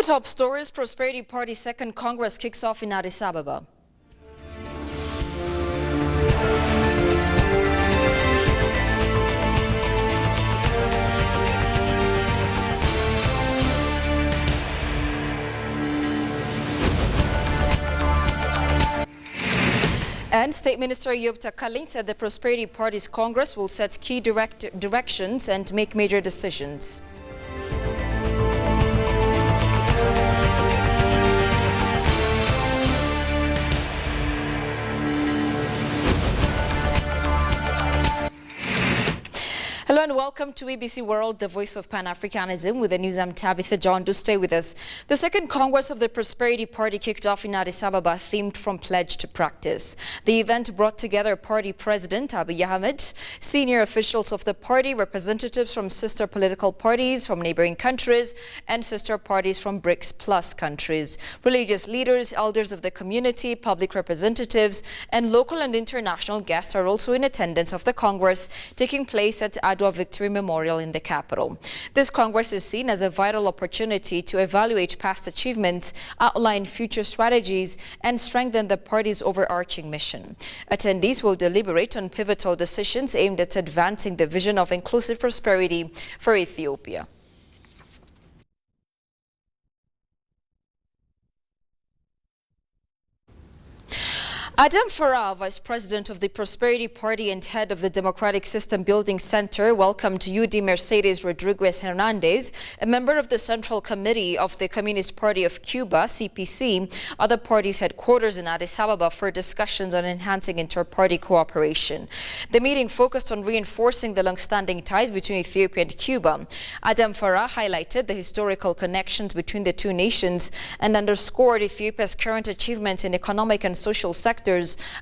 top stories, Prosperity Party Second Congress kicks off in Addis Ababa. And State Minister Ayub Takalin said the Prosperity Party's Congress will set key directions and make major decisions. Hello and welcome to ABC World, the voice of Pan-Africanism. With the news, I'm Tabitha John. Do stay with us. The second Congress of the Prosperity Party kicked off in Addis Ababa, themed from pledge to practice. The event brought together party president Abiy Ahmed, senior officials of the party, representatives from sister political parties from neighboring countries, and sister parties from Brics Plus countries. Religious leaders, elders of the community, public representatives, and local and international guests are also in attendance of the Congress taking place at Adwa Victory Memorial in the capital. This Congress is seen as a vital opportunity to evaluate past achievements, outline future strategies, and strengthen the party's overarching mission. Attendees will deliberate on pivotal decisions aimed at advancing the vision of inclusive prosperity for Ethiopia. Adam Farah, Vice President of the Prosperity Party and head of the Democratic System Building Center, welcomed UD Mercedes Rodriguez Hernandez, a member of the Central Committee of the Communist Party of Cuba, CPC, at the party's headquarters in Addis Ababa for discussions on enhancing inter-party cooperation. The meeting focused on reinforcing the long-standing ties between Ethiopia and Cuba. Adam Farah highlighted the historical connections between the two nations and underscored Ethiopia's current achievements in economic and social sectors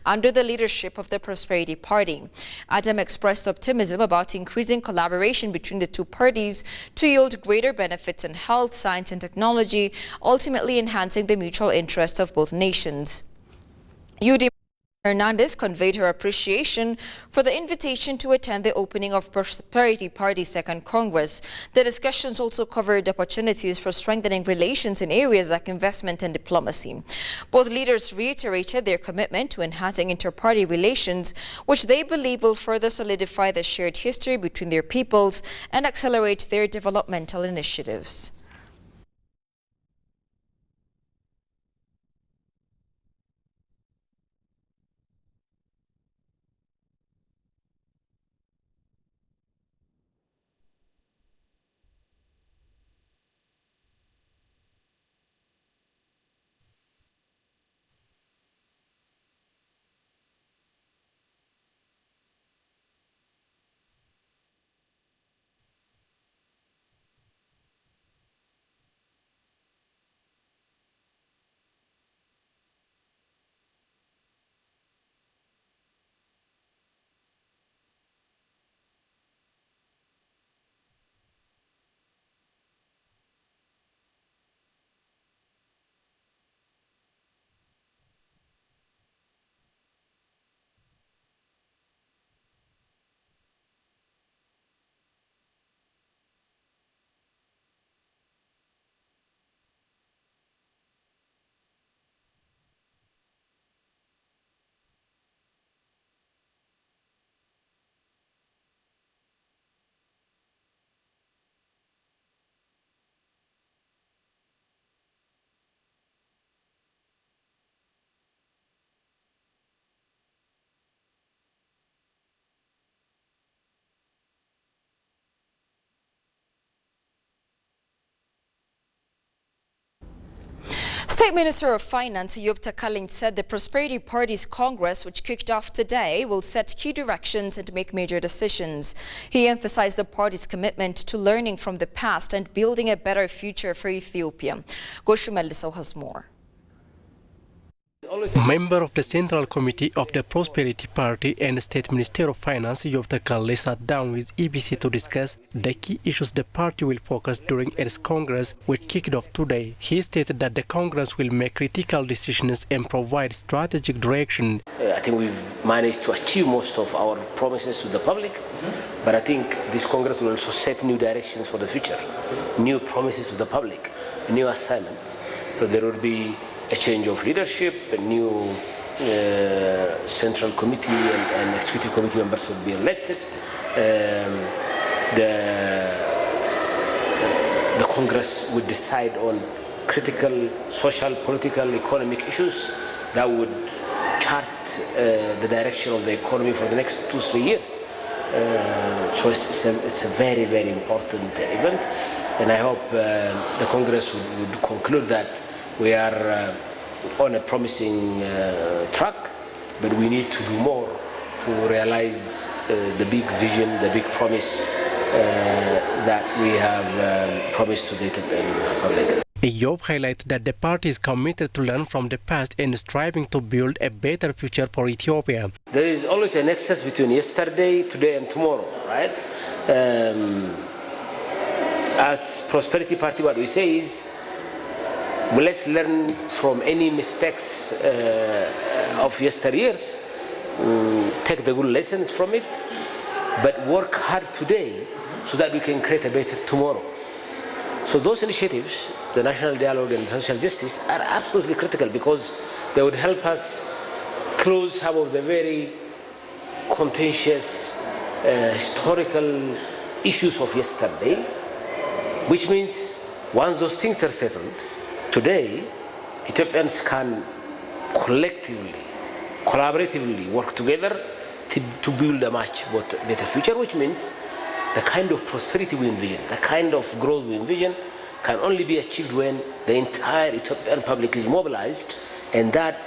under the leadership of the Prosperity Party. Adam expressed optimism about increasing collaboration between the two parties to yield greater benefits in health, science and technology, ultimately enhancing the mutual interest of both nations. UD Hernandez conveyed her appreciation for the invitation to attend the opening of Prosperity Party's Second Congress. The discussions also covered opportunities for strengthening relations in areas like investment and diplomacy. Both leaders reiterated their commitment to enhancing inter-party relations, which they believe will further solidify the shared history between their peoples and accelerate their developmental initiatives. State Minister of Finance Ayub Takalin said the Prosperity Party's Congress, which kicked off today, will set key directions and make major decisions. He emphasized the party's commitment to learning from the past and building a better future for Ethiopia. Goshu Melliso has more. Member of the Central Committee of the Prosperity Party and State Minister of Finance Ayub Takalin sat down with EBC to discuss the key issues the party will focus during its Congress, which kicked off today. He stated that the Congress will make critical decisions and provide strategic direction. I think we've managed to achieve most of our promises to the public, but I think this Congress will also set new directions for the future, new promises to the public. a new assignment. So there will be a change of leadership, a new central committee and executive committee members will be elected. The Congress would decide on critical social, political, economic issues that would chart the direction of the economy for the next 2-3 years. So it's a very, very important event, and I hope the Congress would conclude that we are on a promising track, but we need to do more to realize the big vision, the big promise that we have promised to the Ethiopian public. Eyob highlighted that the party is committed to learn from the past and striving to build a better future for Ethiopia. There is always a nexus between yesterday, today and tomorrow, right? As Prosperity Party, what we say is, well, let's learn from any mistakes of yesteryears, take the good lessons from it, but work hard today so that we can create a better tomorrow. So those initiatives, the national dialogue and social justice, are absolutely critical because they would help us close some of the very contentious historical issues of yesterday, which means once those things are settled, today Ethiopians can collectively, collaboratively work together to build a much better future, which means the kind of prosperity we envision, the kind of growth we envision can only be achieved when the entire Ethiopian public is mobilized, and that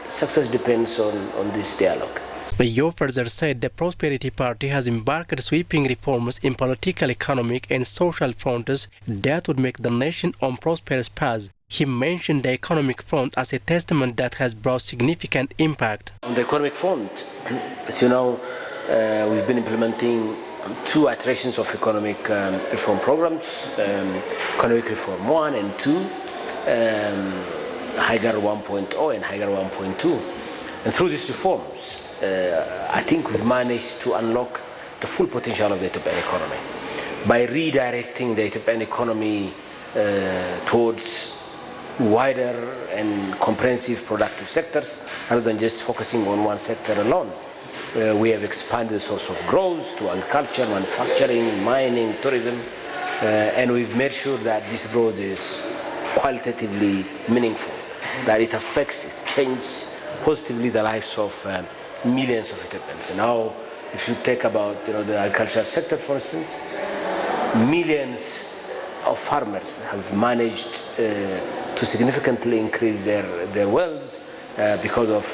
success depends on this dialogue. Eyob further said the Prosperity Party has embarked sweeping reforms in political, economic and social fronts that would make the nation on prosperous paths. He mentioned the economic front as a testament that has brought significant impact. On the economic front, as you know, we've been implementing 2 iterations of economic reform programs, Economic Reform 1 and 2, Higher 1.0 and Higher 1.2. And through these reforms, I think we've managed to unlock the full potential of the Ethiopian economy by redirecting the Ethiopian economy towards wider and comprehensive productive sectors rather than just focusing on one sector alone. We have expanded the source of growth to agriculture, manufacturing, mining, tourism, and we've made sure that this growth is qualitatively meaningful, that it affects, it changes positively the lives of millions of Ethiopians. And now, if you take about the agricultural sector, for instance, millions of farmers have managed to significantly increase their wealth because of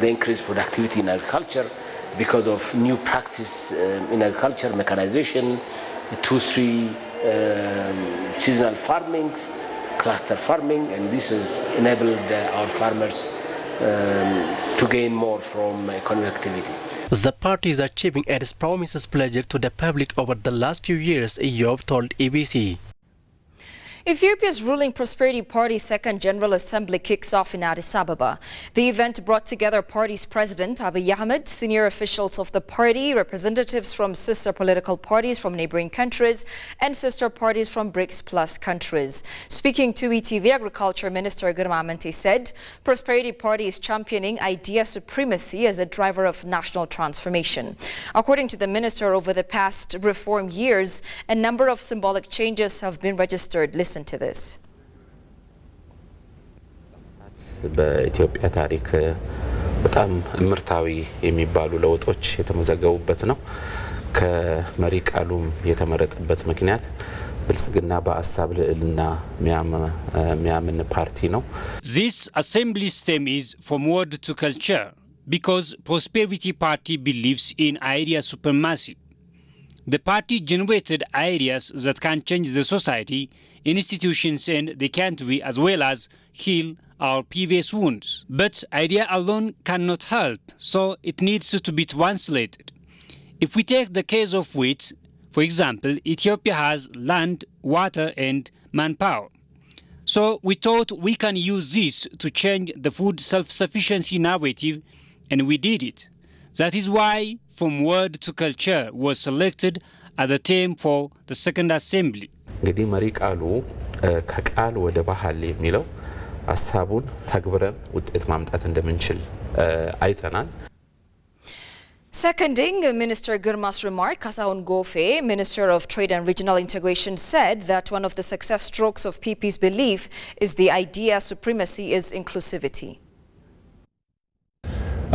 the increased productivity in agriculture, because of new practice in agriculture, mechanization, 2-3 seasonal farmings, cluster farming, and this has enabled our farmers to gain more from economic activity. The party is achieving its promises pledged to the public over the last few years, Eyob told ABC. Ethiopia's ruling Prosperity Party's second General Assembly kicks off in Addis Ababa. The event brought together party's president Abiy Ahmed, senior officials of the party, representatives from sister political parties from neighboring countries, and sister parties from Brics Plus countries. Speaking to ETV, Agriculture Minister Girma Amanté said Prosperity Party is championing idea supremacy as a driver of national transformation. According to the minister, over the past reform years, a number of symbolic changes have been registered. Listen to this. በኢትዮጵያ ታሪክ በጣም ምርታዊ የሚባሉ ለውጦች የተመዘገቡበት ነው። ከመሪ ቃሉም የተመረጠበት ምክንያት ብልጽግና በአሳብ ልዕልና የሚያምን ፓርቲ ነው። This assembly stem is from word to culture because Prosperity Party believes in idea supremacy. The party generated ideas that can change the society, institutions and the country as well as heal our previous wounds. But idea alone cannot help, so it needs to be translated. If we take the case of wheat, for example, Ethiopia has land, water and manpower. So we thought we can use this to change the food self-sufficiency narrative, and we did it. That is why From Word to Culture was selected as the theme for the second assembly. እንግዲህ መሪ ቃሉ ከቃል ወደ ባህል የሚለው ሀሳቡን ተግብረን ውጤት ማምጣት እንደምንችል አይተናል። Seconding Minister Girma's remark, Kasaun Gofe, Minister of Trade and Regional Integration, said that one of the success strokes of PP's belief is the idea supremacy is inclusivity.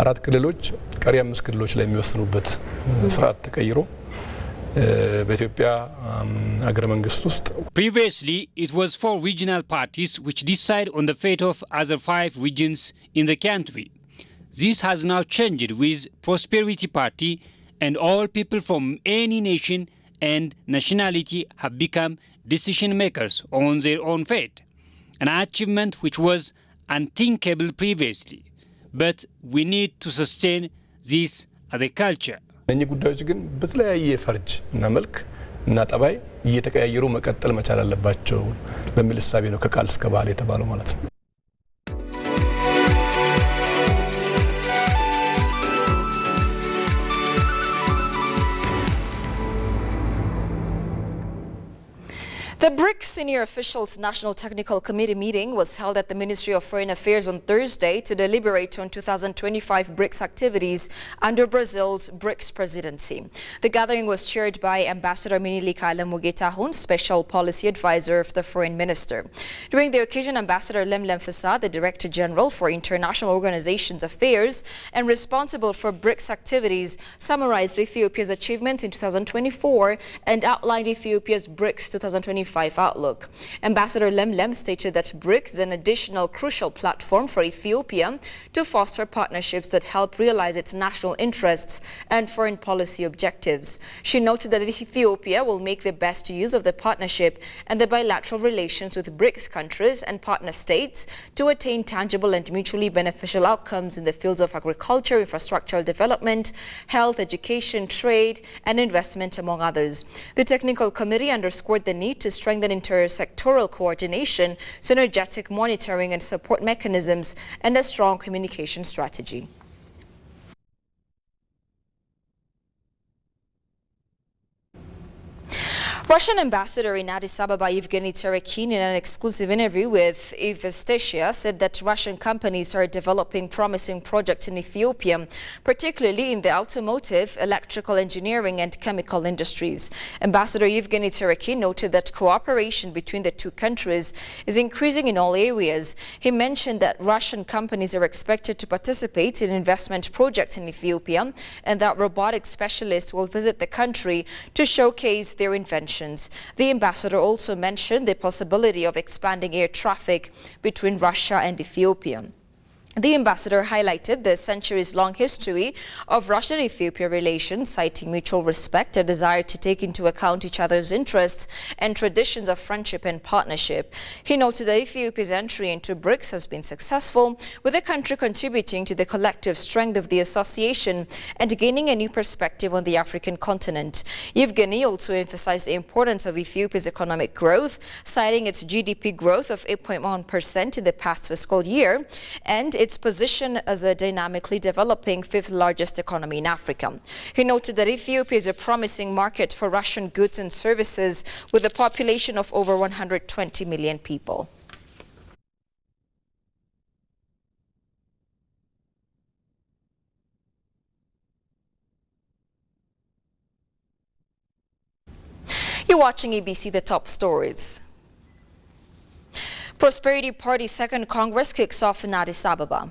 አራት ክልሎች ቀሪ 5 ክልሎች ላይ የሚወስኑበት ስርዓት ተቀይሮ በኢትዮጵያ አገረ መንግስት ውስጥ Previously, it was 4 regional parties which decide on the fate of other 5 regions in the country. This has now changed with Prosperity Party, and all people from any nation and nationality have become decision makers on their own fate, an achievement which was unthinkable previously. But we need to sustain this as a culture. እነኚህ ጉዳዮች ግን በተለያየ ፈርጅ እና መልክ እና ጠባይ እየተቀያየሩ መቀጠል መቻል አለባቸው በሚል ሐሳብ ነው ከቃል እስከ ባህል የተባለው ማለት ነው። The Brics Senior Officials National Technical Committee meeting was held at the Ministry of Foreign Affairs on Thursday to deliberate on 2025 Brics activities under Brazil's Brics presidency. The gathering was chaired by Ambassador Minilika Alamugitahun, Special Policy Advisor of the Foreign Minister. During the occasion, Ambassador Lemlem Fasa, the Director General for International Organizations Affairs and responsible for Brics activities, summarized Ethiopia's achievements in 2024 and outlined Ethiopia's Brics 2025 outlook. Ambassador Lemlem stated that Brics is an additional crucial platform for Ethiopia to foster partnerships that help realize its national interests and foreign policy objectives. She noted that Ethiopia will make the best use of the partnership and the bilateral relations with Brics countries and partner states to attain tangible and mutually beneficial outcomes in the fields of agriculture, infrastructural development, health, education, trade, and investment, among others. The technical committee underscored the need to strengthen intersectoral coordination, synergetic monitoring and support mechanisms, and a strong communication strategy. Russian ambassador in Addis Ababa Yevgeny Terekin, in an exclusive interview with Ivestetia, said that Russian companies are developing promising projects in Ethiopia, particularly in the automotive, electrical engineering and chemical industries. Ambassador Yevgeny Terekin noted that cooperation between the two countries is increasing in all areas. He mentioned that Russian companies are expected to participate in investment projects in Ethiopia and that robotics specialists will visit the country to showcase their inventions. The ambassador also mentioned the possibility of expanding air traffic between Russia and Ethiopia. The ambassador highlighted the centuries-long history of Russian-Ethiopia relations, citing mutual respect, a desire to take into account each other's interests, and traditions of friendship and partnership. He noted that Ethiopia's entry into Brics has been successful, with the country contributing to the collective strength of the association and gaining a new perspective on the African continent. Yevgeny also emphasized the importance of Ethiopia's economic growth, citing its GDP growth of 8.1% in the past fiscal year, and its position as a dynamically developing 5th largest economy in Africa. He noted that Ethiopia is a promising market for Russian goods and services with a population of over 120 million people. You're watching ABC, the top stories. Prosperity Party's second Congress kicks off in Addis Ababa.